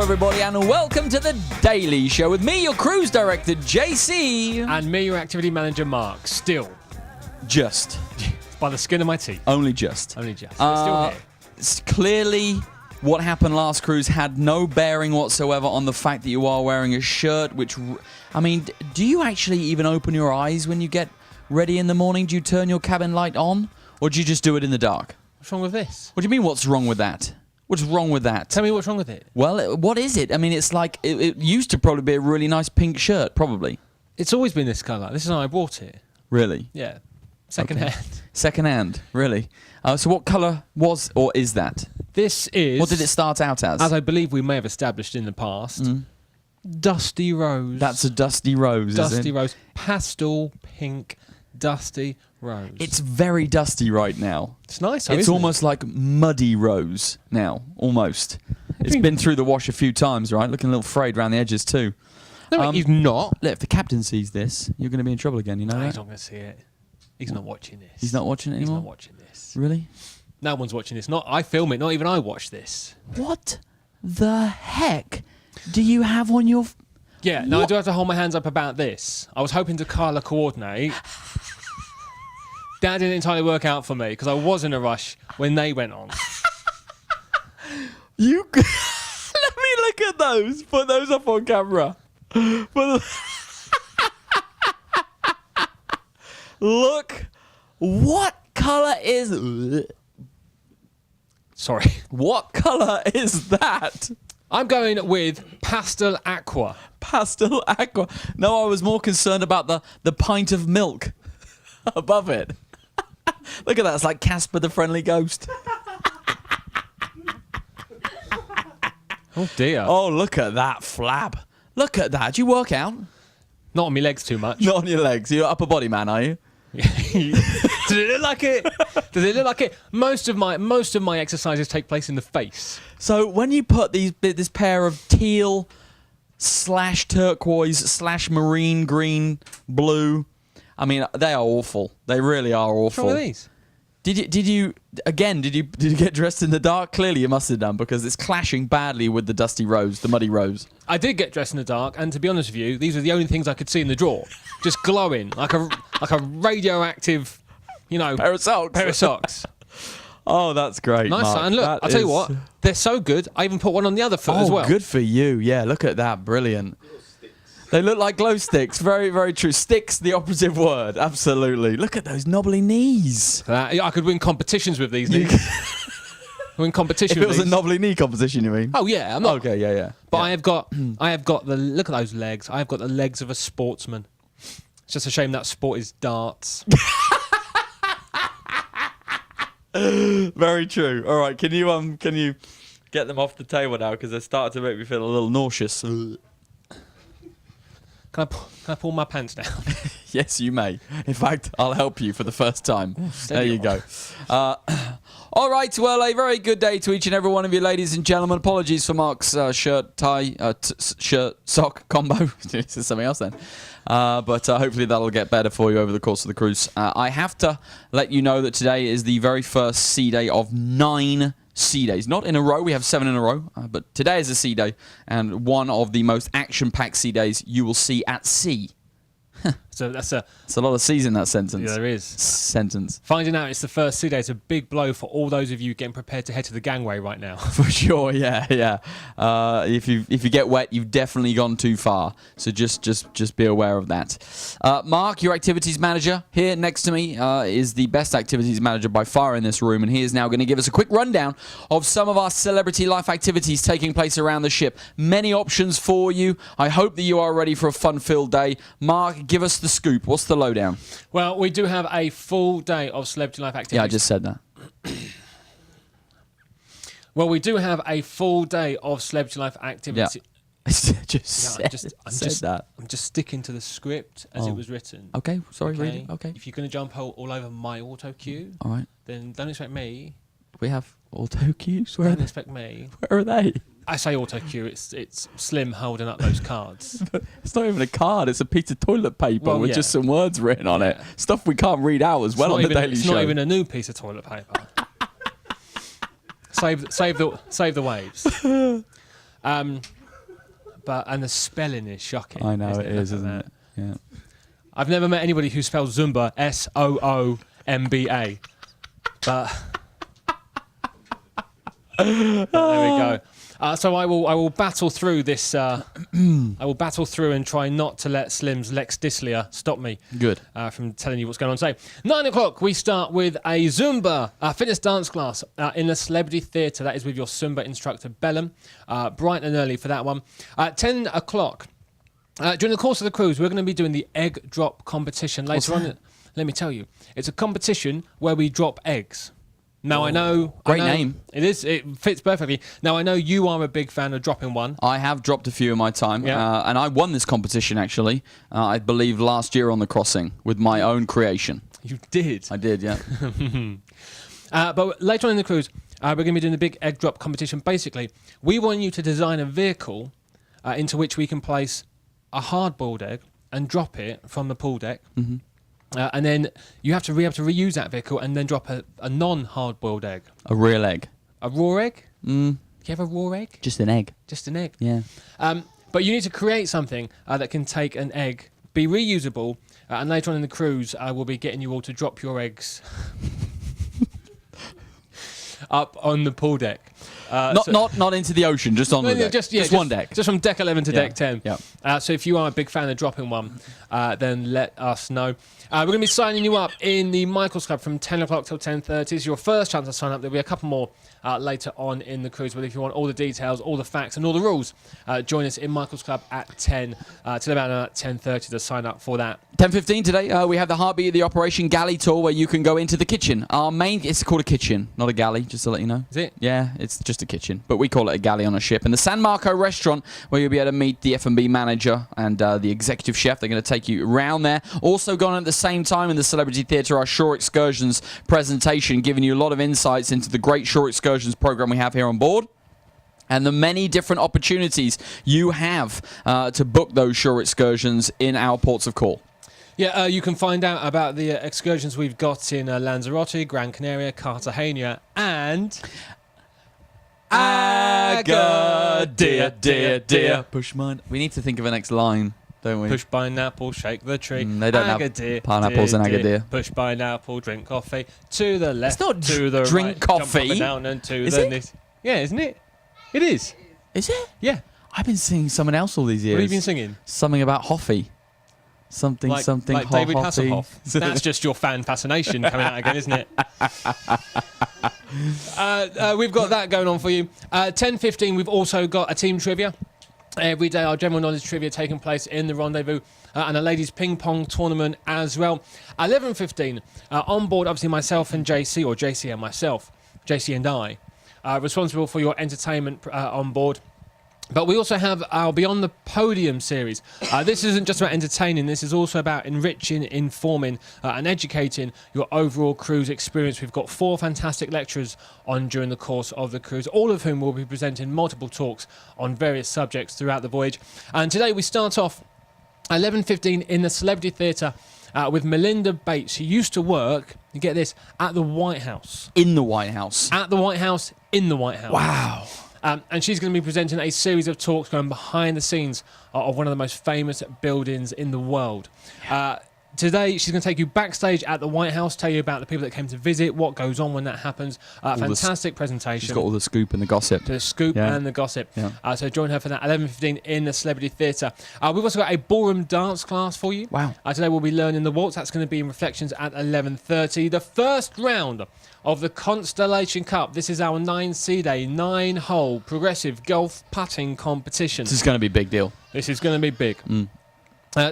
everybody, and welcome to The Daily Show with me, your cruise director, JC. And me, your activity manager, Mark. Still. Just. By the skin of my teeth. Only just. Only just. We're still here. Clearly, what happened last cruise had no bearing whatsoever on the fact that you are wearing a shirt, which, I mean, do you actually even open your eyes when you get ready in the morning? Do you turn your cabin light on? Or do you just do it in the dark? What's wrong with this? What do you mean, what's wrong with that? What's wrong with that? Tell me what's wrong with it. Well, what is it? I mean, it's like, it used to probably be a really nice pink shirt, probably. It's always been this colour. This is how I bought it. Really? Yeah. Second hand. Second hand, really? So what colour was or is that? This is... What did it start out as? As I believe we may have established in the past. Dusty rose. That's a dusty rose, Dusty is it? rose. Pastel pink dusty rose. It's very dusty right now. It's nice, though, It's isn't almost like muddy rose now, almost. It's been through the wash a few times, right? Looking a little frayed around the edges too. No, he's not. Look, if the captain sees this, you're going to be in trouble again, you know No, that? he's not going to see it. He's not watching this. He's not watching it He's anymore? not watching this. Really? No one's watching this. Not I film it. Not even I watch this. What the heck do you have on your... Yeah, no, I do have to hold my hands up about this. I was hoping to colour coordinate. That didn't entirely work out for me because I was in a rush when they went on. You... Let me look at those. Put those up on camera. Look. What colour is... Sorry. What colour is that? I'm going with pastel aqua. Pastel aqua. No, I was more concerned about the pint of milk above it. Look at that. It's like Casper the Friendly Ghost. Oh, dear. Oh, look at that flab. Look at that. Do you work out? Not on my legs too much. Not on your legs. You're upper body man, are you? Does it look like it? Does it look like it? Most of my exercises take place in the face. So when you put this pair of teal / turquoise / marine green blue, I mean, they are awful. They really are awful. What's wrong with these? Did you get dressed in the dark? Clearly you must have done, because it's clashing badly with the dusty rose, the muddy rose. I did get dressed in the dark, and to be honest with you, these are the only things I could see in the drawer, just glowing like a radioactive, pair of socks. Oh, that's great. Nice, Mark. and look, That I'll tell you is- what, they're so good. I even put one on the other foot as well. Good for you. Yeah, look at that. Brilliant. They look like glow sticks. Very, very true. Sticks, the operative word. Absolutely. Look at those knobbly knees. I could win competitions with these. Win competition. If it with was a these. knobbly knee competition, you mean? Oh yeah, I'm not. Okay, yeah. But Yeah. I have got the look at those legs. I have got the legs of a sportsman. It's just a shame that sport is darts. Very true. All right, can you get them off the table now, because they're starting to make me feel a little nauseous. Can I pull my pants down? Yes, you may. In fact, I'll help you for the first time. There you go. All right, well, a very good day to each and every one of you, ladies and gentlemen. Apologies for Mark's shirt, tie, shirt, sock combo. This is something else then. But hopefully that'll get better for you over the course of the cruise. I have to let you know that today is the very first sea day of 9 sea days. Not in a row, we have 7 in a row, but today is a sea day, and one of the most action-packed sea days you will see at sea. So that's a It's a lot of C's in that sentence. yeah, there is. Sentence. Finding out it's the first sea day is a big blow for all those of you getting prepared to head to the gangway right now. For sure, yeah. If you get wet, you've definitely gone too far. So just be aware of that. Mark, your activities manager, here next to me is the best activities manager by far in this room, and he is now going to give us a quick rundown of some of our celebrity life activities taking place around the ship. Many options for you. I hope that you are ready for a fun-filled day. Mark, give us the scoop. What's the lowdown? Well, we do have a full day of celebrity life activities. Yeah, I just said that. Well, we do have a full day of celebrity life activity. Yeah. I'm just sticking to the script as it was written. Okay, sorry, read it. Okay. If you're going to jump all over my auto cue, All right. then don't expect me. We have auto cues. Where are Don't they? expect me. Where are they? I say auto cue. It's Slim holding up those cards. It's not even a card. It's a piece of toilet paper Well, with yeah. just some words written on it. Yeah. Stuff we can't read out as well on the Daily It's Show. not even a new piece of toilet paper. Save the waves. And the spelling is shocking. I know it is, isn't it? Yeah. I've never met anybody who spells Zumba SOOMBA. But there we go. So I will battle through this. I will battle through and try not to let Slim's Lex Dislia stop me. Good. From telling you what's going on. So 9 o'clock, we start with a Zumba fitness dance class in the Celebrity Theatre. That is with your Zumba instructor Bellum. Bright and early for that one. 10 o'clock. During the course of the cruise, we're going to be doing the egg drop competition later on. Let me tell you, it's a competition where we drop eggs. Now, I know... Great name. It is. It fits perfectly. Now, I know you are a big fan of dropping one. I have dropped a few in my time, Yeah. and I won this competition, actually, I believe last year on the crossing, with my own creation. You did? I did, yeah. But later on in the cruise, we're going to be doing the big egg drop competition. Basically, we want you to design a vehicle into which we can place a hard-boiled egg and drop it from the pool deck. Mm-hmm. And then you have to be able to reuse that vehicle and then drop a non-hard-boiled egg. A real egg. A raw egg? Mm. Do you have a raw egg? Just an egg. Just an egg. Yeah. But you need to create something that can take an egg, be reusable, and later on in the cruise, I will be getting you all to drop your eggs up on the pool deck. Not into the ocean, just on the deck. Just one deck. Just from deck 11 to deck 10. Yeah. So if you are a big fan of dropping one, then let us know. We're going to be signing you up in the Michael's Club from 10 o'clock till 10:30. It's your first chance to sign up. There'll be a couple more later on in the cruise. But if you want all the details, all the facts and all the rules, join us in Michael's Club at 10 till about 10:30 to sign up for that. 10:15 today, we have the Heartbeat of the Operation Galley Tour where you can go into the kitchen. It's called a kitchen, not a galley, just to let you know. Is it? Yeah, it's just a kitchen, but we call it a galley on a ship. And the San Marco restaurant where you'll be able to meet the F&B manager and the executive chef. They're going to take you around there. Also going on at the same time in the Celebrity Theatre, our Shore Excursions presentation, giving you a lot of insights into the great Shore Excursions program we have here on board. And the many different opportunities you have to book those shore excursions in our ports of call. Yeah, you can find out about the excursions we've got in Lanzarote, Gran Canaria, Cartagena, and Agadir, dear. Push mine. We need to think of a next line, don't we? Push pineapple, shake the tree. They don't Agadir, have pineapples in Agadir. Push pineapple, drink coffee. To the left, It's not to the drink right. coffee. Jump up and down and to Is the it? left. Yeah, isn't it? It is. Is it? Yeah. I've been singing someone else all these years. What have you been singing? Something about Hoffy. Something, Like David Hasselhoff. That's just your fan fascination coming out again, isn't it? We've got that going on for you. 10:15, we've also got a team trivia. Every day, our general knowledge trivia taking place in the Rendezvous and a ladies' ping pong tournament as well. 11:15, on board, obviously myself and JC, or JC and myself, JC and I, responsible for your entertainment on board. But we also have our Beyond the Podium series. This isn't just about entertaining, this is also about enriching, informing and educating your overall cruise experience. We've got 4 fantastic lecturers on during the course of the cruise, all of whom will be presenting multiple talks on various subjects throughout the voyage. And today we start off 11:15 in the Celebrity Theatre with Melinda Bates, who used to work, you get this, at the White House. In the White House. At the White House, in the White House. Wow. And she's going to be presenting a series of talks going behind the scenes of one of the most famous buildings in the world. Today, she's going to take you backstage at the White House, tell you about the people that came to visit, what goes on when that happens. Fantastic presentation. She's got all the scoop and the gossip. The scoop and the gossip. Yeah. So join her for that, 11:15 in the Celebrity Theatre. We've also got a ballroom dance class for you. Wow. Today we'll be learning the waltz. That's going to be in Reflections at 11:30. The first round of the Constellation Cup. This is our 9-seed-day, 9-hole progressive golf putting competition. This is going to be a big deal. This is going to be big.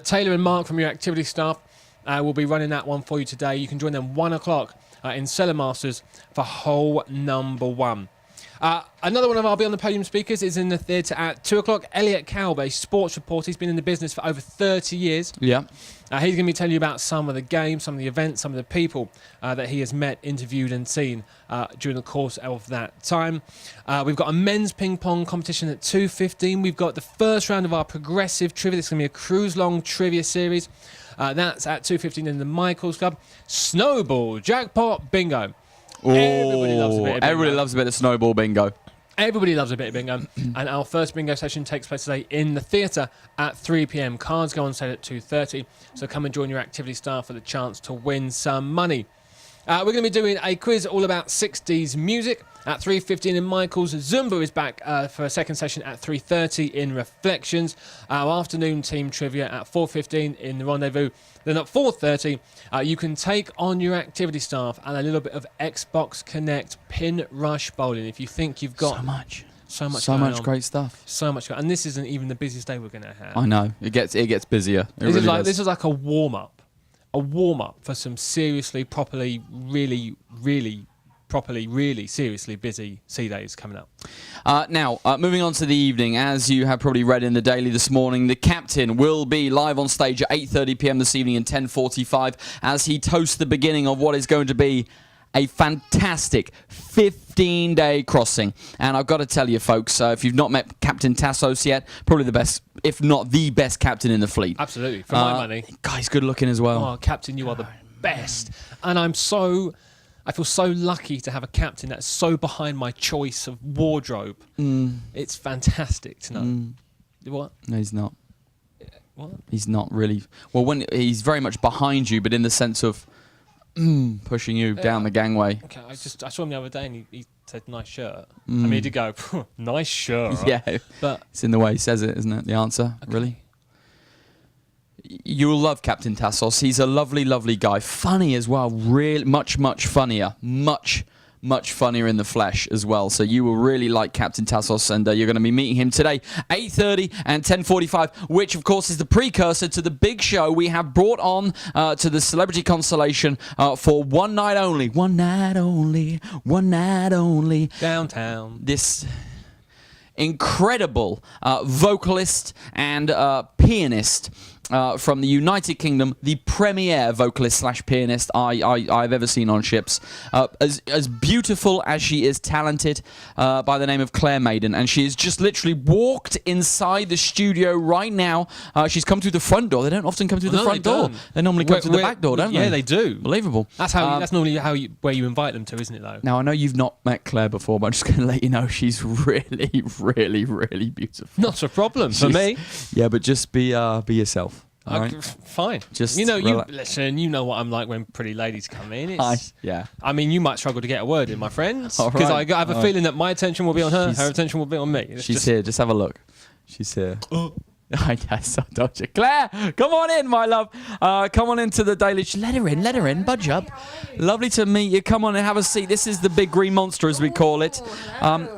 Taylor and Mark from your activity staff will be running that one for you today. You can join them 1 o'clock in Cellar Masters for hole number 1. Another one of our Beyond the Podium speakers is in the theatre at 2 o'clock. Elliot Kalb, a sports reporter. He's been in the business for over 30 years. Yeah. He's going to be telling you about some of the games, some of the events, some of the people that he has met, interviewed and seen during the course of that time. We've got a men's ping pong competition at 2:15. We've got the first round of our progressive trivia. This is going to be a cruise-long trivia series. That's at 2:15 in the Michael's Club. Snowball, jackpot, bingo. Everybody loves a bit of snowball bingo. Everybody loves a bit of bingo, and our first bingo session takes place today in the theatre at 3 p.m. Cards go on sale at 2:30, so come and join your activity staff for the chance to win some money. We're going to be doing a quiz all about 60s music at 3:15 in Michael's. Zumba is back for a second session at 3:30 in Reflections. Our afternoon team trivia at 4:15 in the Rendezvous. Then at 4:30, you can take on your activity staff and a little bit of Xbox Connect Pin Rush Bowling if you think you've got so much great stuff. So much, and this isn't even the busiest day we're going to have. I know it gets busier. This is like a warm up for some seriously, properly, really seriously busy sea days coming up. Now, moving on to the evening, as you have probably read in the Daily this morning, the captain will be live on stage at 8:30 p.m. this evening and 10:45 as he toasts the beginning of what is going to be a fantastic 15-day crossing. And I've got to tell you, folks, if you've not met Captain Tassos yet, probably the best, if not the best captain in the fleet. Absolutely, for my money. Guy's good looking as well. Oh, Captain, you are the best. And I feel so lucky to have a captain that's so behind my choice of wardrobe. It's fantastic to know. What? No, he's not. What? He's not really. Well, when he's very much behind you, but in the sense of pushing you down the gangway. Okay, I saw him the other day and he said, nice shirt. I mean, he did go, nice shirt. Yeah, but it's in the way he says it, isn't it? The answer, really. You'll love Captain Tassos. He's a lovely, lovely guy. Funny as well. Really, much funnier. Much funnier in the flesh as well. So you will really like Captain Tassos, and you're going to be meeting him today, 8:30 and 10:45, which of course is the precursor to the big show we have brought on to the Celebrity Constellation for one night only. One night only. Downtown. This incredible vocalist and pianist from the United Kingdom, the premier vocalist / pianist I've ever seen on ships. As beautiful as she is talented, by the name of Claire Maiden, and she has just literally walked inside the studio right now. She's come through the front door. They don't often come through the front door. They normally come through the back door, don't they? Yeah, they do. Unbelievable. That's normally where you invite them to, isn't it, though? Now, I know you've not met Claire before, but I'm just going to let you know she's really, really, really beautiful. Not a problem for me. Yeah, but just be yourself. All right? Fine. Just listen. You know what I'm like when pretty ladies come in. Yeah. I mean, you might struggle to get a word in, my friends, All because right. I have a feeling that my attention will be on her, her attention will be on me. She's here. Just have a look. She's here. Yes, I told you. Claire, come on in, my love. Come on into the Daily Show. Let her in. Budge up. Lovely to meet you. Come on and have a seat. This is the big green monster, as we call it.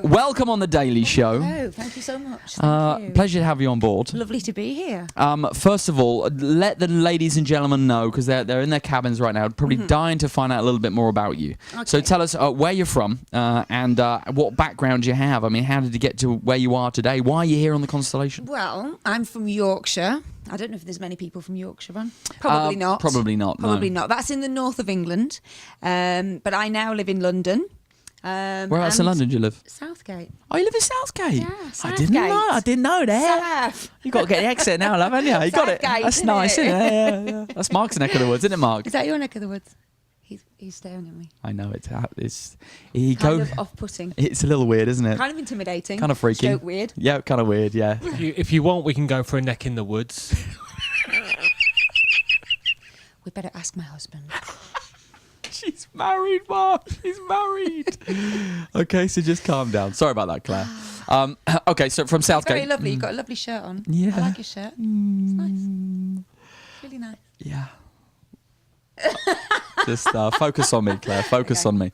Welcome on the Daily Show. Oh, thank you so much. Thank you. Pleasure to have you on board. Lovely to be here. First of all, let the ladies and gentlemen know, because they're in their cabins right now, probably dying to find out a little bit more about you. Okay. So tell us where you're from and what background you have. I mean, how did you get to where you are today? Why are you here on the Constellation? Well, I'm from Yorkshire. I don't know if there's many people from Yorkshire on. Probably not. Probably not. Probably no. not. That's in the north of England. But I now live in London. Where else in London do you live? Southgate. Oh, you live in Southgate? Yeah, I didn't know that. South. You got to get the accent now, love, haven't you? You got it. Southgate, That's isn't nice, it? isn't it? Yeah. That's Mark's neck of the woods, isn't it, Mark? Is that your neck of the woods? He's staring at me. I know it's Kind of off-putting. It's a little weird, isn't it? Kind of intimidating. Kind of freaky. Stroke weird. Yeah, kind of weird. Yeah. If you want, we can go for a neck in the woods. We better ask my husband. She's married, Mark. She's married. Okay, so just calm down. Sorry about that, Claire. Okay, so from Southgate. Very lovely. You've got a lovely shirt on. Yeah. I like your shirt. It's nice. It's really nice. Yeah. Just focus on me, Claire. Focus on me.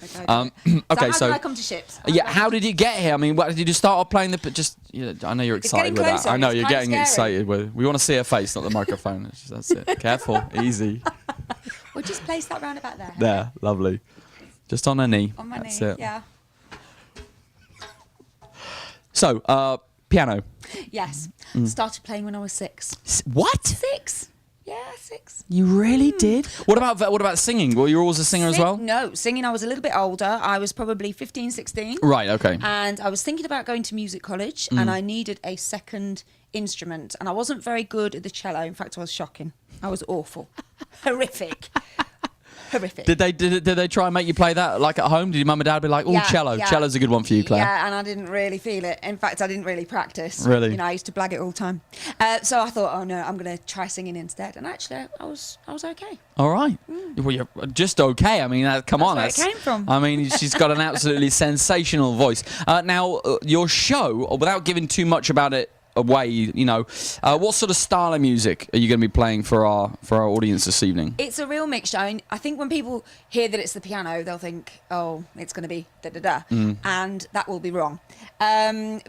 Okay, so how did I come to ships? how did you get here? I mean, what did you just start off playing the? I know you're excited with closer. that. I know It's you're kinda getting scary. excited with. We want to see her face, not the microphone. That's it. Careful, easy. We'll just place that round about there. There, lovely. Just on her knee. On my That's knee. it. Yeah. So, piano. Yes. Started playing when I was 6. What? 6. Yeah, 6. You really did? What about singing? Were you always a singer as well? No, singing. I was a little bit older. I was probably 15, 16. Right. Okay. And I was thinking about going to music college, and I needed a second instrument. And I wasn't very good at the cello. In fact, I was shocking. I was awful, horrific. horrific. Did they try and make you play that like at home? Did your mum and dad be like, "Oh, Yeah, cello, yeah. cello's a good one for you, Claire"? Yeah, and I didn't really feel it. In fact, I didn't really practice. Really? You know, I used to blag it all the time. So I thought, oh no, I'm going to try singing instead. And actually, I was okay. All right. Well, you're just okay. I mean, come on. where it came from. I mean, she's got an absolutely sensational voice. Now, your show, without giving too much about it away, you know, what sort of style of music are you going to be playing for our audience this evening? It's a real mixture. I think when people hear that it's the piano, they'll think, oh, it's going to be da-da-da. And that will be wrong.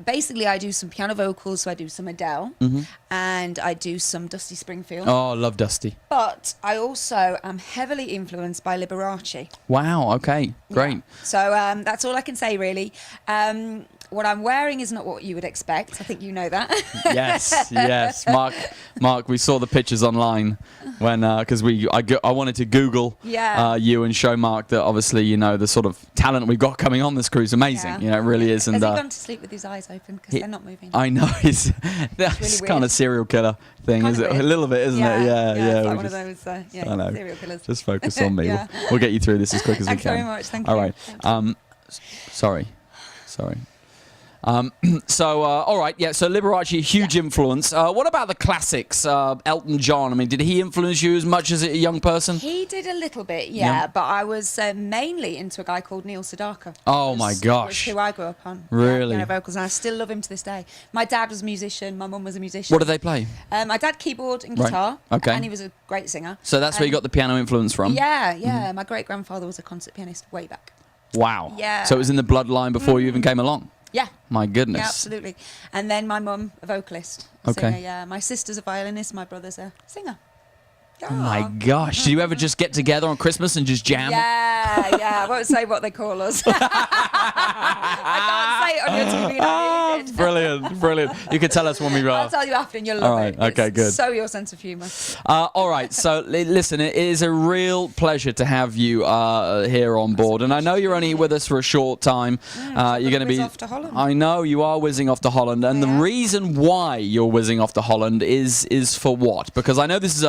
Basically, I do some piano vocals, so I do some Adele, and I do some Dusty Springfield. Oh, love Dusty. But I also am heavily influenced by Liberace. Wow. Okay. Great. Yeah. So that's all I can say, really. What I'm wearing is not what you would expect. I think you know that. Yes. Mark, we saw the pictures online when because I wanted to Google you and show Mark that obviously, you know, the sort of talent we've got coming on this cruise amazing. Yeah. You know, it really is. And has he gone to sleep with his eyes open because they're not moving? I know that's really kind weird. of serial killer thing, Kind is of it? weird. A little bit, isn't it? Yeah. It's like we one just- of those I know. serial killers. Just focus on me. Yeah. We'll get you through this as quick as Thanks we can. very much. Thank All you. right. Thank you. Sorry. So, all right, yeah, so Liberace, huge influence. What about the classics? Elton John, I mean, did he influence you as much as a young person? He did a little bit, Yeah. but I was mainly into a guy called Neil Sedaka. Oh, my gosh. Was who I grew up on. Really? Piano vocals, and I still love him to this day. My dad was a musician, my mum was a musician. What did they play? My dad keyboard and Right. guitar, Okay. and he was a great singer. So that's where you got the piano influence from? Yeah. My great-grandfather was a concert pianist way back. Wow. Yeah. So it was in the bloodline before you even came along? Yeah. My goodness. Yeah, absolutely. And then my mum, a vocalist. Okay. Singer, yeah. My sister's a violinist, my brother's a singer. Oh my gosh. Do you ever just get together on Christmas and just jam? Yeah. I won't say what they call us. I can't say it on your TV like you did. Brilliant. You can tell us when we I'll tell you after and you'll love All right, it. okay, It's good. So your sense of humour. All right, so listen, it is a real pleasure to have you here on board, and I know you're only with us for a short time. You're going to be off to Holland. I know you are whizzing off to Holland, and the reason why you're whizzing off to Holland is for what? Because I know this is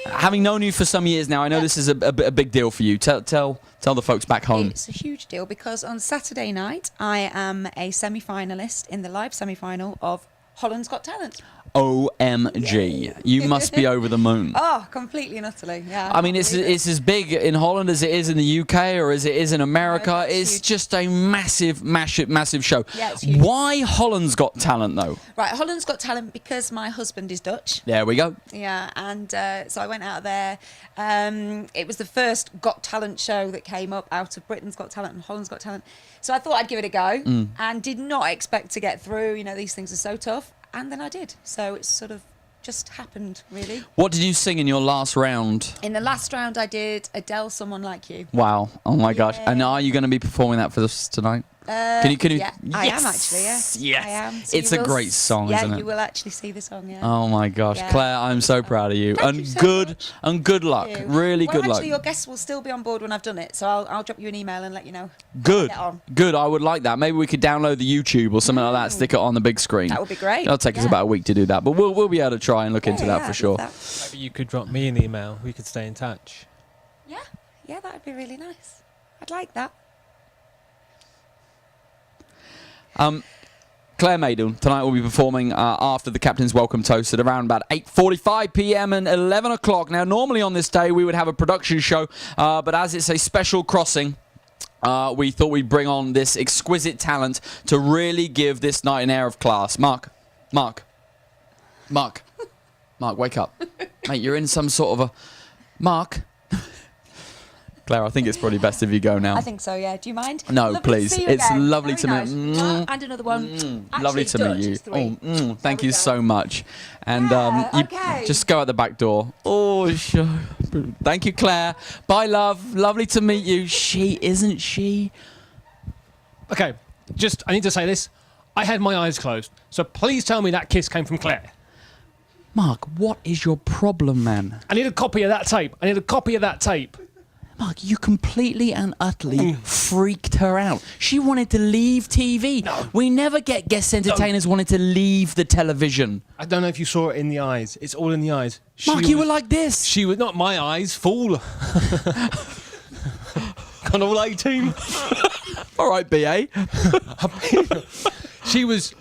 having known you for some years now, I know this is a big deal for you. Tell the folks back home. It's a huge deal because on Saturday night I am a semi-finalist in the live semi-final of Holland's Got Talent. OMG. You must be over the moon. Oh, completely and utterly, yeah. I mean, it's as big in Holland as it is in the UK or as it is in America. No, it's huge. just a massive show. Yeah, it's huge. Why Holland's Got Talent, though? Right, Holland's Got Talent because my husband is Dutch. There we go. Yeah, and so I went out there. It was the first Got Talent show that came up out of Britain's Got Talent and Holland's Got Talent. So I thought I'd give it a go and did not expect to get through. You know, these things are so tough. And then I did. So it's sort of just happened, really. What did you sing in your last round? In the last round, I did Adele, Someone Like You. Wow. Oh, my gosh. Yeah. And are you going to be performing that for us tonight? Can you? Yeah, I am actually, yeah. Yes. I am. So It's you a will great song, yeah, isn't it? you will actually see the song, yeah. Oh my gosh, Yeah. Claire, I'm so proud of you. Thank and you so good much. and good luck. Thank you. Really well, good luck. Actually, your guests will still be on board when I've done it, so I'll drop you an email and let you know. Good. Get on. Good. I would like that. Maybe we could download the YouTube or something like that, stick it on the big screen. That would be great. It'll take us Yeah. about a week to do that, but we'll be able to try and look into that Yeah, for sure. Maybe you could drop me an email. We could stay in touch. Yeah, that would be really nice. I'd like that. Claire Maiden tonight will be performing after the Captain's Welcome Toast at around about 8:45 p.m. and 11 o'clock. Now, normally on this day we would have a production show, but as it's a special crossing, we thought we'd bring on this exquisite talent to really give this night an air of class. Mark, wake up. Mate, you're in some sort of a... Mark? Claire, I think it's probably best if you go now. I think so, yeah. Do you mind? No, Lovely please. To see you It's again. lovely Very to nice. meet- And another one. Actually, Lovely to Dutch, meet you. it's three. Thank There you we so go. much. And Yeah, you okay. just go out the back door. Oh, sure. Thank you, Claire. Bye, love. Lovely to meet you. She, isn't she? Okay, I need to say this. I had my eyes closed, so please tell me that kiss came from Claire. Mark, what is your problem, man? I need a copy of that tape. Mark, you completely and utterly freaked her out. She wanted to leave TV. No. We never get guest entertainers wanting to leave the television. I don't know if you saw it in the eyes. It's all in the eyes. Mark, you were like this. She was not my eyes, fool. on all 18. All right, BA. She was.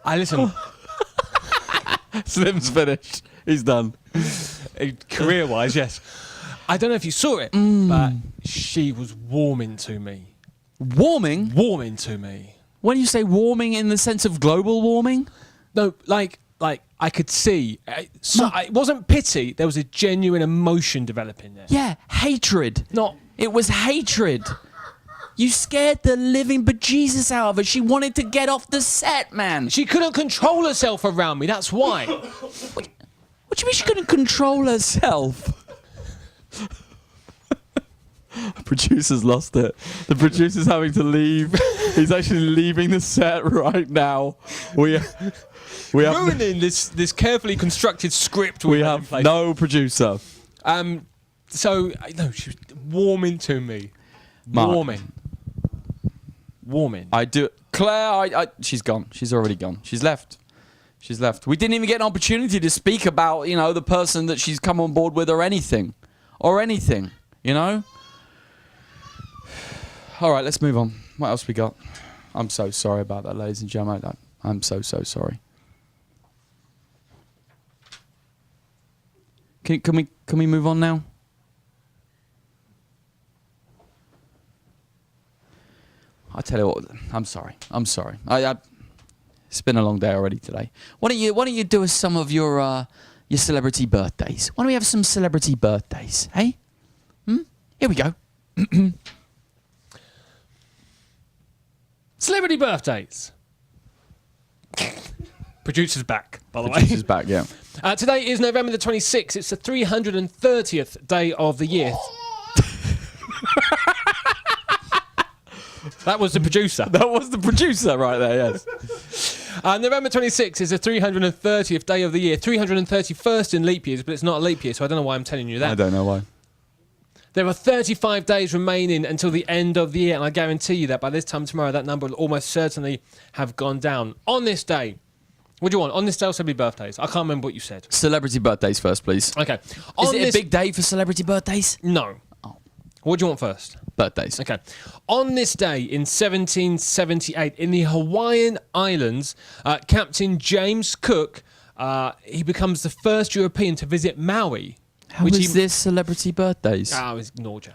Listen. Slim's finished. He's done. Career-wise, yes. I don't know if you saw it, but she was warming to me. Warming? Warming to me. When you say warming in the sense of global warming? No, like I could see. It wasn't pity. There was a genuine emotion developing there. Yeah, hatred. It was hatred. You scared the living bejesus out of her. She wanted to get off the set, man. She couldn't control herself around me. That's why. What do you mean she couldn't control herself? The producer's lost it. The producer's having to leave. He's actually leaving the set right now. We have ruining this carefully constructed script. We have no producer. So no, she was warming to me. Mark. Warming. I do. Claire, she's gone. She's already gone. She's left. We didn't even get an opportunity to speak about, the person that she's come on board with or anything. All right, let's move on. What else we got? I'm so sorry about that, ladies and gentlemen. I'm so sorry. Can we move on now? I tell you what, I'm sorry. It's been a long day already today. Why don't you do us some of your celebrity birthdays? Why don't we have some celebrity birthdays, hey? Here we go. Celebrity birthdays. Producer's back, by the way. Producer's back, yeah. Today is November the 26th. It's the 330th day of the year. That was the producer. That was the producer right there, yes. November 26th is the 330th day of the year. 331st in leap years, but it's not a leap year, so I don't know why I'm telling you that. I don't know why. There are 35 days remaining until the end of the year, and I guarantee you that by this time tomorrow, that number will almost certainly have gone down. On this day, what do you want? On this day or celebrity birthdays? I can't remember what you said. Celebrity birthdays first, please. Okay. Is it a big day for celebrity birthdays? No. Oh. What do you want first? Birthdays. Okay. On this day in 1778, in the Hawaiian Islands, Captain James Cook, he becomes the first European to visit Maui. How is this celebrity birthdays? I was ignored you.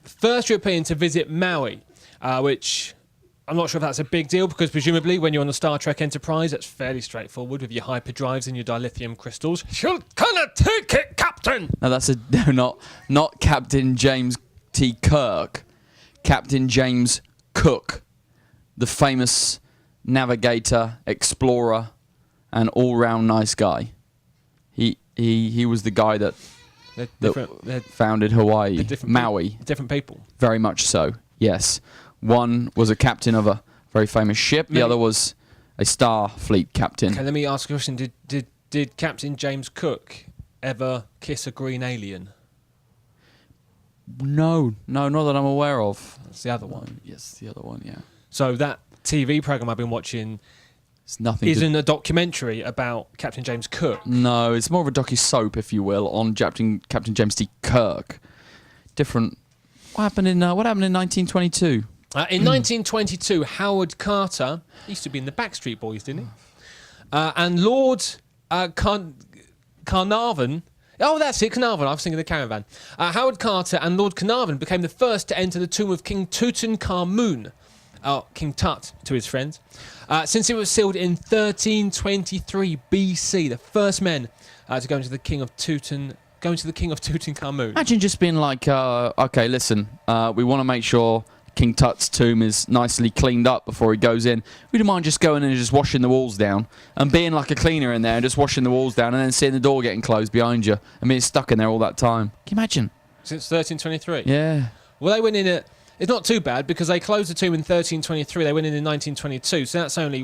First European to visit Maui, which I'm not sure if that's a big deal because presumably when you're on the Star Trek Enterprise, it's fairly straightforward with your hyperdrives and your dilithium crystals. She'll kind of take it, Captain. No, that's not Captain James T. Kirk. Captain James Cook, the famous navigator, explorer, and all-round nice guy. He was the guy that founded Hawaii, Maui. Different people. Very much so, yes. One was a captain of a very famous ship. The other was a Starfleet captain. Okay, let me ask a question. Did Captain James Cook ever kiss a green alien? No, not that I'm aware of. That's the other one. Yes, the other one, yeah. So that TV program I've been watching it's nothing isn't a documentary about Captain James Cook. No, it's more of a docu-soap, if you will, on Captain James T. Kirk. Different. What happened in 1922? In 1922, Howard Carter he used to be in the Backstreet Boys, didn't he? And Lord Carnarvon. Oh, that's it, Carnarvon. I was thinking of the Caravan. Howard Carter and Lord Carnarvon became the first to enter the tomb of King Tutankhamun. King Tut to his friends. Since it was sealed in 1323 BC, the first men to go into the King of Tutankhamun. Imagine just being like, okay, listen, we want to make sure King Tut's tomb is nicely cleaned up before he goes in. We don't mind just going in and just washing the walls down and being like a cleaner in there and just washing the walls down and then seeing the door getting closed behind you and being stuck in there all that time. Can you imagine? Since 1323? Yeah. Well, they went in at... It's not too bad because they closed the tomb in 1323. They went in 1922, so that's only,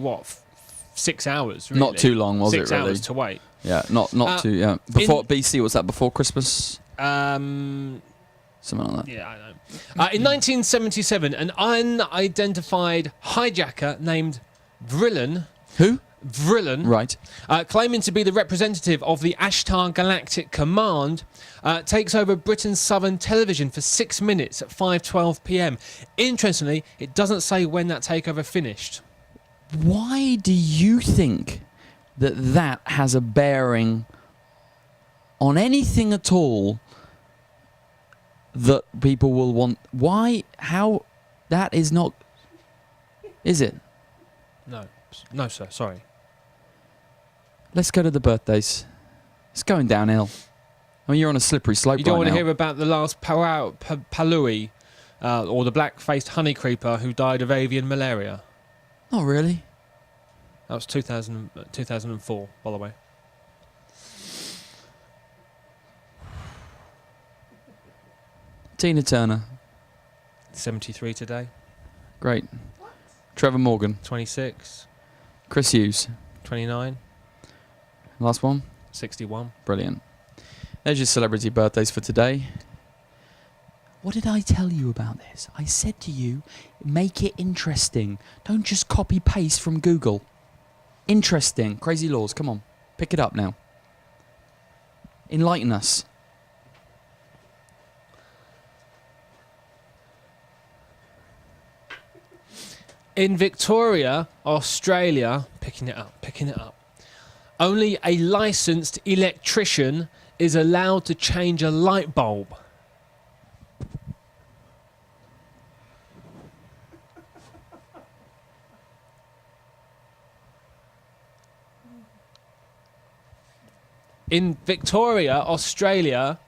6 hours, really? Not too long, was it, really? 6 hours to wait. Yeah, not too, yeah. Before BC, was that before Christmas? Something like that. Yeah, I know. In 1977, an unidentified hijacker named Vrillen... Who? Vrillen, Right. claiming to be the representative of the Ashtar Galactic Command, takes over Britain's Southern Television for 6 minutes at 5:12 p.m. Interestingly, it doesn't say when that takeover finished. Why do you think that has a bearing on anything at all that people will want? Why? How? That is not... Is it? No, sir. Sorry. Let's go to the birthdays. It's going downhill. I mean, you're on a slippery slope You don't right want to now. hear about the last Palui, or the black-faced honey creeper who died of avian malaria. Not really. That was 2004, by the way. Tina Turner. 73 today. Great. Trevor Morgan. 26. Chris Hughes. 29. Last one. 61. Brilliant. There's your celebrity birthdays for today. What did I tell you about this? I said to you, make it interesting. Don't just copy paste from Google. Interesting. Crazy Laws. Come on. Pick it up now. Enlighten us. In Victoria, Australia, picking it up. Only a licensed electrician is allowed to change a light bulb. In Victoria, Australia,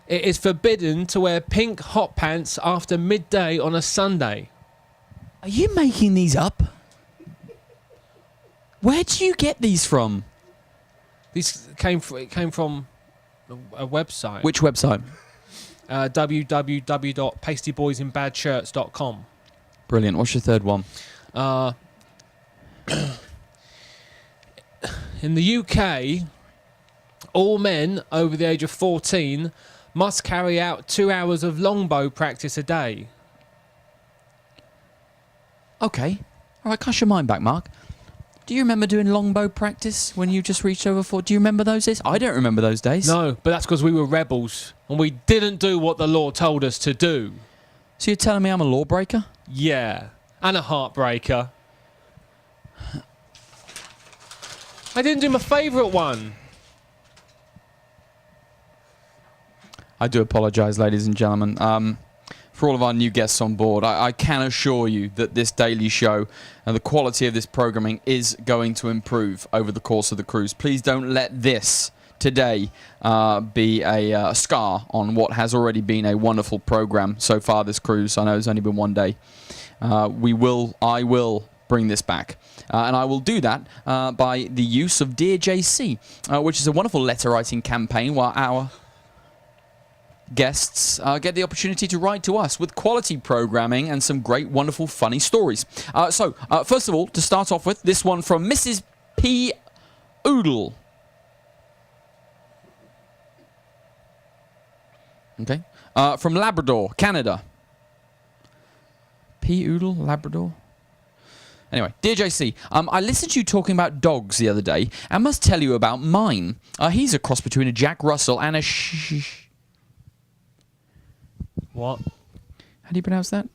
it is forbidden to wear pink hot pants after midday on a Sunday. Are you making these up? Where do you get these from? These came from a website. Which website? www.pastyboysinbadshirts.com. Brilliant. What's your third one? In the UK, all men over the age of 14 must carry out 2 hours of longbow practice a day. Okay. All right, cast your mind back, Mark. Do you remember doing longbow practice when you just reached over for? Do you remember those days? I don't remember those days. No, but that's because we were rebels and we didn't do what the law told us to do. So you're telling me I'm a lawbreaker? Yeah, and a heartbreaker. I didn't do my favourite one. I do apologise, ladies and gentlemen. For all of our new guests on board, I can assure you that this daily show and the quality of this programming is going to improve over the course of the cruise. Please don't let this today be a scar on what has already been a wonderful program so far this cruise. I know it's only been one day. I will bring this back. And I will do that by the use of Dear JC, which is a wonderful letter writing campaign where our guests get the opportunity to write to us with quality programming and some great, wonderful, funny stories. So, first of all, to start off with, this one from Mrs. P. Oodle. Okay. From Labrador, Canada. P. Oodle, Labrador. Anyway, dear JC, I listened to you talking about dogs the other day and must tell you about mine. He's a cross between a Jack Russell and a What? How do you pronounce that?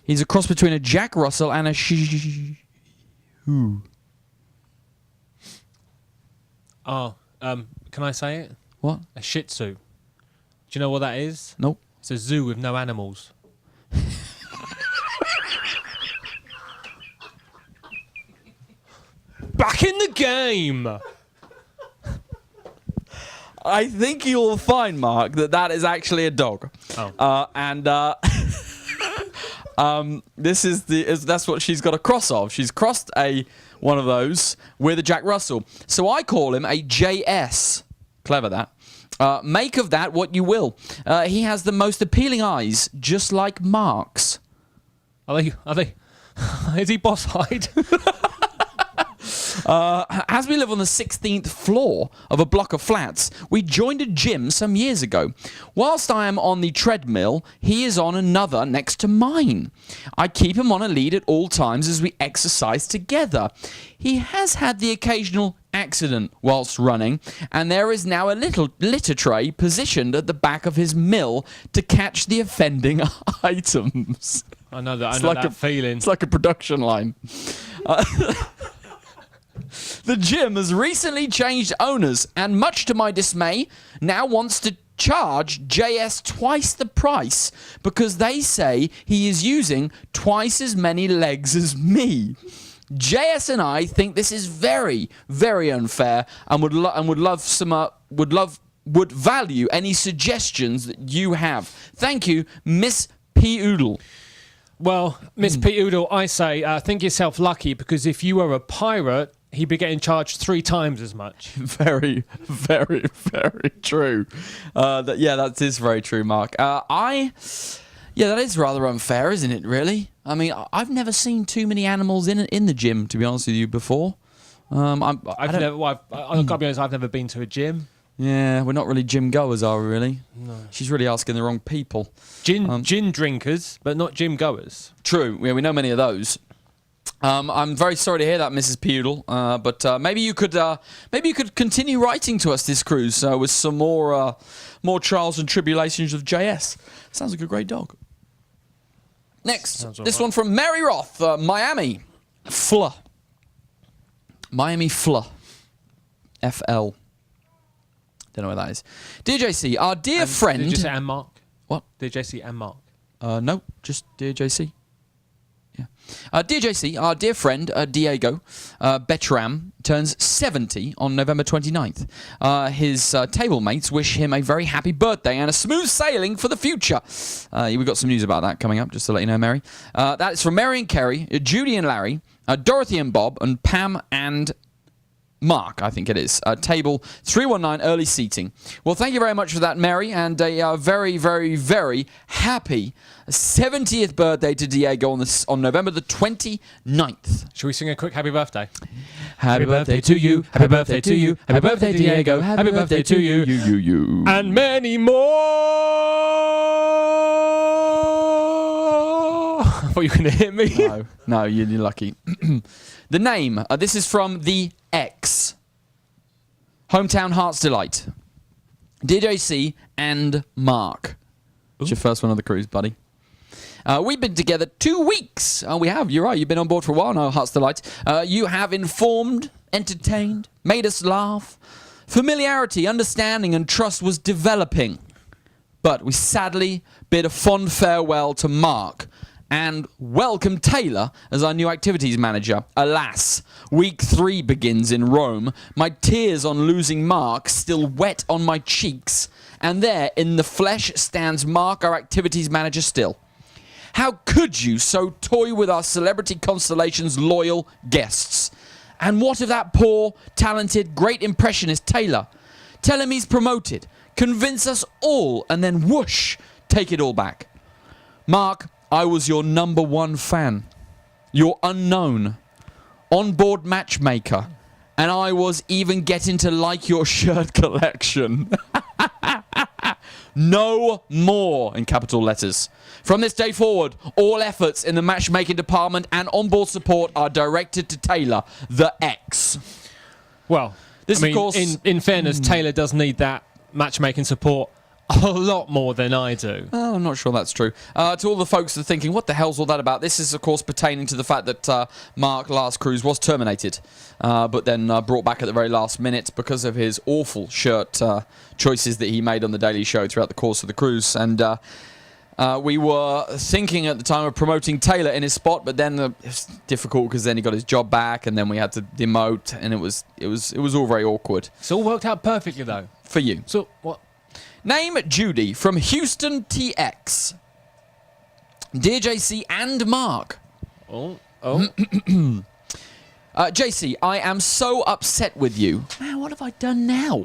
He's a cross between a Jack Russell and a Who? Oh, can I say it? What? A Shih Tzu. Do you know what that is? Nope. It's a zoo with no animals. Back in the game! I think you'll find, Mark, that is actually a dog. Oh. That's what she's got a cross of. She's crossed one of those with a Jack Russell. So I call him a JS. Clever that. Make of that what you will. He has the most appealing eyes, just like Mark's. Are they? Is he boss-eyed? As we live on the 16th floor of a block of flats, we joined a gym some years ago. Whilst I am on the treadmill, he is on another next to mine. I keep him on a lead at all times as we exercise together. He has had the occasional accident whilst running, and there is now a little litter tray positioned at the back of his mill to catch the offending items. I know that feeling. It's like a production line. The gym has recently changed owners, and much to my dismay, now wants to charge JS twice the price because they say he is using twice as many legs as me. JS and I think this is very, very unfair, and would value any suggestions that you have. Thank you, Miss P. Oodle. Well, Miss P. Oodle, I say, think yourself lucky, because if you were a pirate, he'd be getting charged 3 times as much. Very, very, very true. That is very true, Mark. That is rather unfair, isn't it, really? I mean, I've never seen too many animals in the gym, to be honest with you, before. I've got to be honest, I've never been to a gym. Yeah, we're not really gym goers, are we, really? No. She's really asking the wrong people. Gin drinkers, but not gym goers. True. Yeah, we know many of those. I'm very sorry to hear that, Mrs. Pudel. But maybe you could continue writing to us this cruise with some more trials and tribulations of JS. Sounds like a great dog. Next, this one from Mary Roth, Miami. Fla. Miami Fla. FL. Don't know what that is. Dear JC, our dear friend... Did you say and Mark? What? Dear JC and Mark? No, just Dear JC. Yeah. Dear JC, our dear friend Diego Betram turns 70 on November 29th. His table mates wish him a very happy birthday and a smooth sailing for the future. We've got some news about that coming up, just to let you know, Mary. That is from Mary and Kerry, Judy and Larry, Dorothy and Bob, and Pam and Mark, I think it is. Table 319, early seating. Well, thank you very much for that, Mary, and a very, very, very happy 70th birthday to Diego on November the 29th. Shall we sing a quick happy birthday? Happy birthday to you, happy birthday to you, happy birthday, Diego, happy birthday to you, you. And many more! I thought you were going to hit me. No, you're lucky. The name, this is from the X. Hometown Heart's Delight. Dear JC and Mark. It's your first one on the cruise, buddy. We've been together 2 weeks. We have, you're right, you've been on board for a while now, Heart's Delight. You have informed, entertained, made us laugh. Familiarity, understanding and trust was developing. But we sadly bid a fond farewell to Mark and welcome Taylor as our new activities manager. Alas, week 3 begins in Rome. My tears on losing Mark still wet on my cheeks. And there, in the flesh, stands Mark, our activities manager still. How could you so toy with our Celebrity Constellation's loyal guests? And what of that poor, talented, great impressionist Taylor? Tell him he's promoted. Convince us all, and then whoosh, take it all back. Mark, I was your number 1 fan. Your unknown, on-board matchmaker. And I was even getting to like your shirt collection. No more, in capital letters. From this day forward, all efforts in the matchmaking department and onboard support are directed to Taylor, the X. Well, of course, in fairness, Taylor does need that matchmaking support a lot more than I do. I'm not sure that's true. To all the folks that are thinking, what the hell's all that about? This is, of course, pertaining to the fact that Mark last cruise was terminated, but then brought back at the very last minute because of his awful shirt choices that he made on the Daily Show throughout the course of the cruise. And we were thinking at the time of promoting Taylor in his spot, but then it was difficult because then he got his job back, and then we had to demote, and it was all very awkward. It's all worked out perfectly, though. For you. So what? Name Judy from Houston TX. Dear JC and Mark. Oh. JC, I am so upset with you. Man, what have I done now?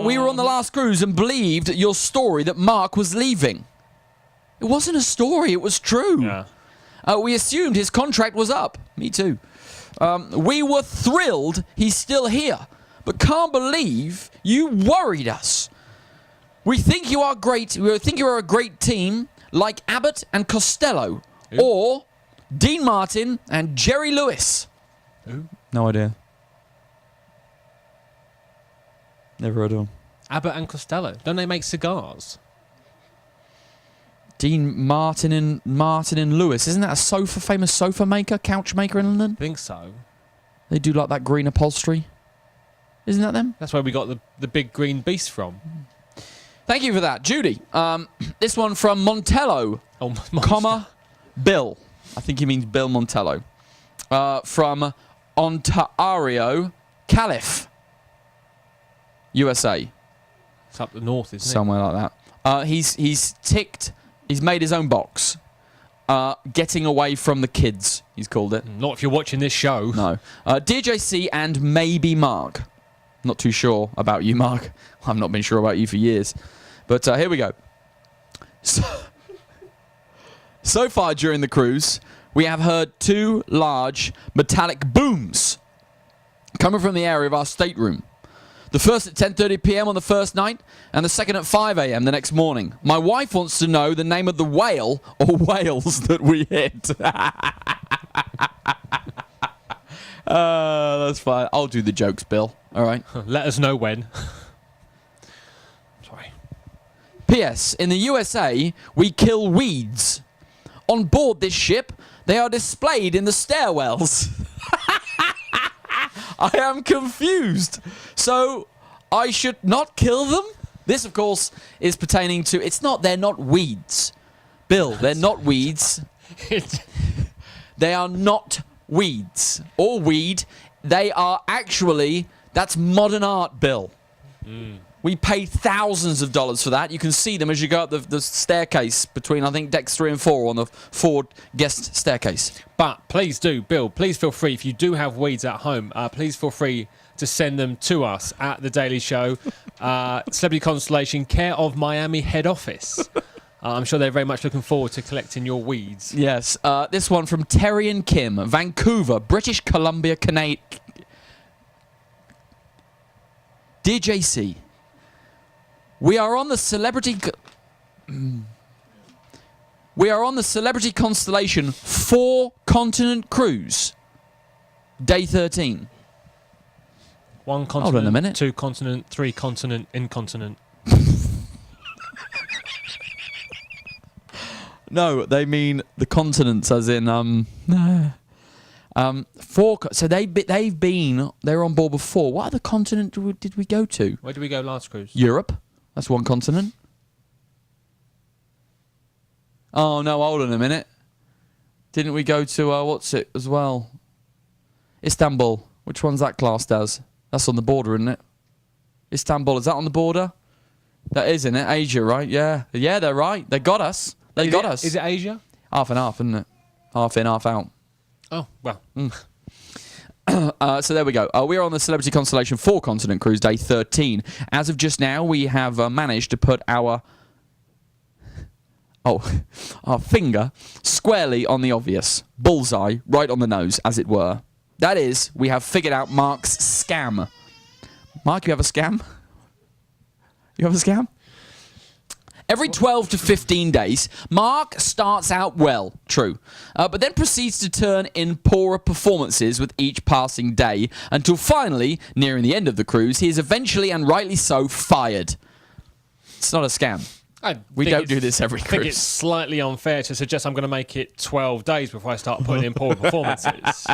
We were on the last cruise and believed your story that Mark was leaving. It wasn't a story, it was true. Yeah. We assumed his contract was up. Me too. We were thrilled he's still here, but can't believe you worried us. We think you are great. We think you are a great team, like Abbott and Costello, or Dean Martin and Jerry Lewis. Who? No idea. Never heard of them. Abbott and Costello. Don't they make cigars? Dean Martin and Lewis. Isn't that a famous sofa maker, couch maker in London? I think so. They do like that green upholstery. Isn't that them? That's where we got the big green beast from. Thank you for that, Judy. This one from Montello, comma, Bill. I think he means Bill Montello. From Ontario, Calif, USA. It's up the north, isn't Somewhere like that. He's made his own box. Getting away from the kids, he's called it. Not if you're watching this show. No. Dear JC and maybe Mark. Not too sure about you, Mark. I've not been sure about you for years. But here we go. So far during the cruise, we have heard 2 large metallic booms coming from the area of our stateroom. The first at 10:30 p.m. on the first night, and the second at 5 a.m. the next morning. My wife wants to know the name of the whale or whales that we hit. That's fine. I'll do the jokes, Bill. All right. Let us know when. Sorry. P.S. In the USA, we kill weeds. On board this ship, they are displayed in the stairwells. I am confused. So, I should not kill them? This, of course, is pertaining to... They're not weeds. Bill, they're not weeds. They are not weeds. Or weed. They are actually... That's modern art, Bill. We paid thousands of dollars for that. You can see them as you go up the staircase between, I think, decks 3 and 4 on the forward guest staircase. But please do, Bill, please feel free, if you do have weeds at home, please feel free to send them to us at The Daily Show. Celebrity Constellation, care of Miami head office. I'm sure they're very much looking forward to collecting your weeds. Yes. This one from Terry and Kim, Vancouver, British Columbia, Canada. Dear JC, we are on the Celebrity Constellation 4-continent cruise. Day 13. 1 continent, Hold on a minute. 2 continent, 3 continent, incontinent. No, they mean the continents, as in 4. So they're on board before. What other continent did we go to? Where did we go last cruise? Europe. That's 1 continent. Oh no, hold on a minute. Didn't we go to what's it as well? Istanbul. Which one's that classed as? That's on the border, isn't it? Istanbul, is that on the border? That is, isn't it? Asia, right? Yeah. Yeah, they're right. They got us. They got us. Is it Asia? Half and half, isn't it? Half in, half out. Oh, well. So there we go. We're on the Celebrity Constellation 4-continent cruise, day 13. As of just now, we have managed to put our finger squarely on the obvious. Bullseye, right on the nose, as it were. That is, we have figured out Mark's scam. Mark, you have a scam? You have a scam? Every 12 to 15 days, Mark starts out well, true, but then proceeds to turn in poorer performances with each passing day, until finally, nearing the end of the cruise, he is eventually, and rightly so, fired. It's not a scam. We don't do this every cruise. I think it's slightly unfair to suggest I'm going to make it 12 days before I start putting in poor performances.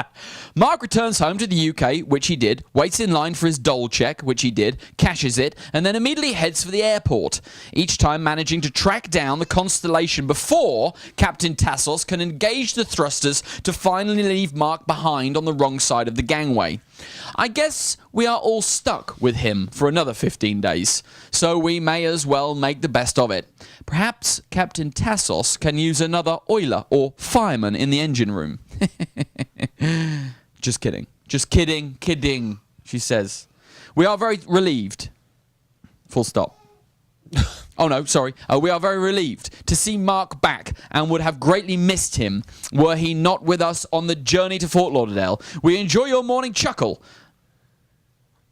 Mark returns home to the UK, which he did, waits in line for his dole check, which he did, cashes it, and then immediately heads for the airport, each time managing to track down the Constellation before Captain Tassos can engage the thrusters to finally leave Mark behind on the wrong side of the gangway. I guess we are all stuck with him for another 15 days, so we may as well make the best of it. Perhaps Captain Tassos can use another oiler or fireman in the engine room. Just kidding. Just kidding, she says. We are very relieved. Full stop. Oh no, sorry. We are very relieved to see Mark back and would have greatly missed him were he not with us on the journey to Fort Lauderdale. We enjoy your morning chuckle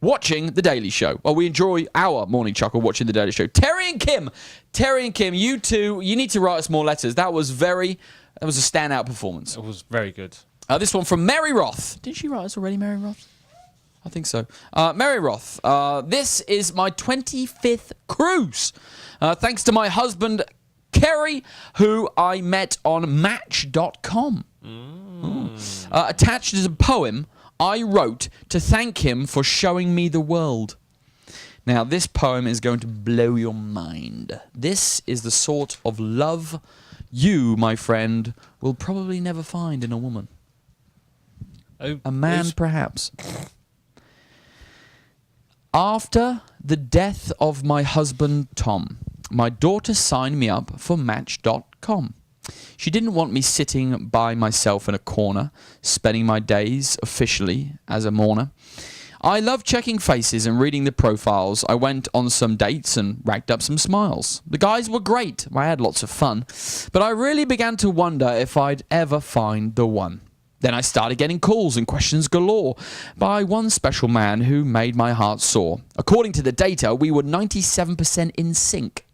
watching The Daily Show. Well, we enjoy our morning chuckle watching The Daily Show. Terry and Kim, you two, you need to write us more letters. That was a standout performance. It was very good. This one from Mary Roth. Did she write us already, Mary Roth? I think so. Mary Roth, this is my 25th cruise. Thanks to my husband, Kerry, who I met on Match.com. Attached is a poem I wrote to thank him for showing me the world. Now, this poem is going to blow your mind. This is the sort of love you, my friend, will probably never find in a woman. A man, perhaps. After the death of my husband, Tom, my daughter signed me up for Match.com. She didn't want me sitting by myself in a corner, spending my days officially as a mourner. I love checking faces and reading the profiles. I went on some dates and racked up some smiles. The guys were great. I had lots of fun. But I really began to wonder if I'd ever find the one. Then I started getting calls and questions galore by one special man who made my heart soar. According to the data, we were 97% in sync.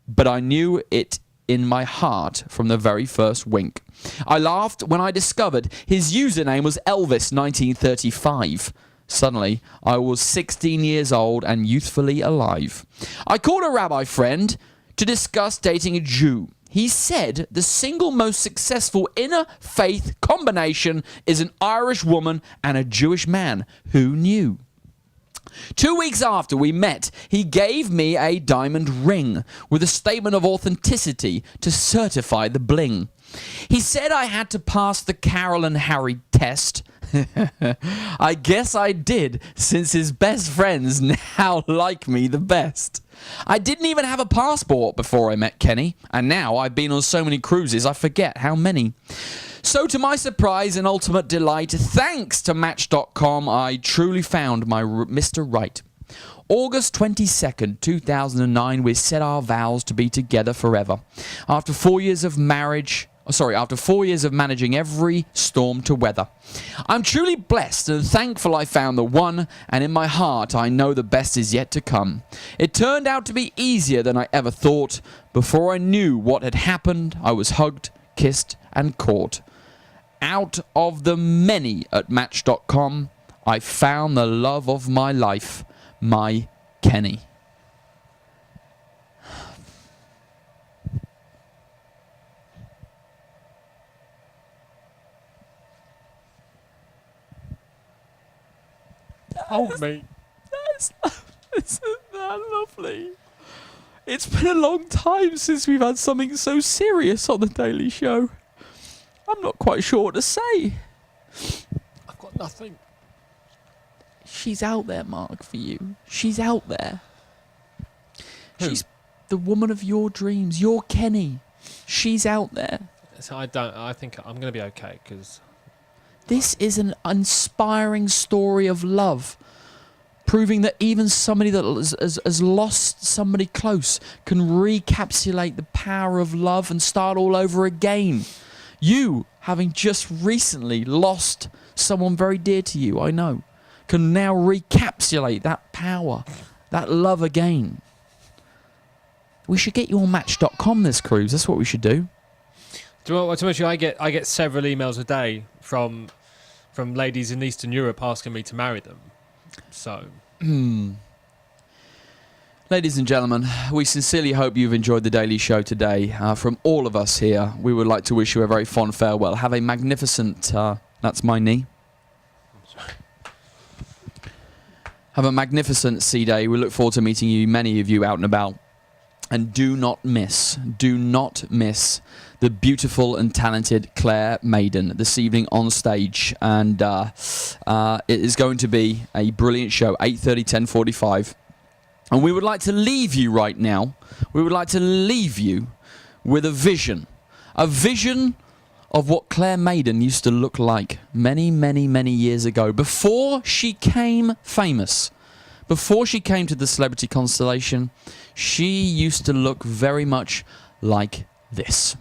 But I knew it in my heart from the very first wink. I laughed when I discovered his username was Elvis1935. Suddenly, I was 16 years old and youthfully alive. I called a rabbi friend to discuss dating a Jew. He said the single most successful inner faith combination is an Irish woman and a Jewish man. Who knew? 2 weeks after we met, he gave me a diamond ring with a statement of authenticity to certify the bling. He said I had to pass the Carol and Harry test. I guess I did, since his best friends now like me the best. I didn't even have a passport before I met Kenny, and now I've been on so many cruises I forget how many. So to my surprise and ultimate delight, thanks to Match.com, I truly found my Mr. Right. August 22nd, 2009, we set our vows to be together forever. After 4 years of managing every storm to weather. I'm truly blessed and thankful I found the one, and in my heart I know the best is yet to come. It turned out to be easier than I ever thought. Before I knew what had happened, I was hugged, kissed, and caught. Out of the many at Match.com, I found the love of my life, my Kenny. Hold me. Isn't that lovely? It's been a long time since we've had something so serious on The Daily Show. I'm not quite sure what to say. I've got nothing. She's out there, Mark, for you. She's out there. Who? She's the woman of your dreams, your Kenny. She's out there. So I think I'm going to be okay, because This is an inspiring story of love, proving that even somebody that has lost somebody close can recapsulate the power of love and start all over again. You, having just recently lost someone very dear to you, I know, can now recapsulate that power, that love again. We should get you on Match.com this cruise. That's what we should do. Do you know what to mention? I get several emails a day from ladies in Eastern Europe asking me to marry them. So, Ladies and gentlemen, we sincerely hope you've enjoyed the Daily Show today. From all of us here, we would like to wish you a very fond farewell. Have a magnificent... that's my knee. Have a magnificent sea day. We look forward to meeting you, many of you, out and about. And do not miss the beautiful and talented Claire Maiden this evening on stage. And it is going to be a brilliant show, 8:30, 10:45. And we would like to leave you right now. We would like to leave you with a vision of what Claire Maiden used to look like many, many, many years ago, before she became famous, before she came to the celebrity constellation, she used to look very much like this.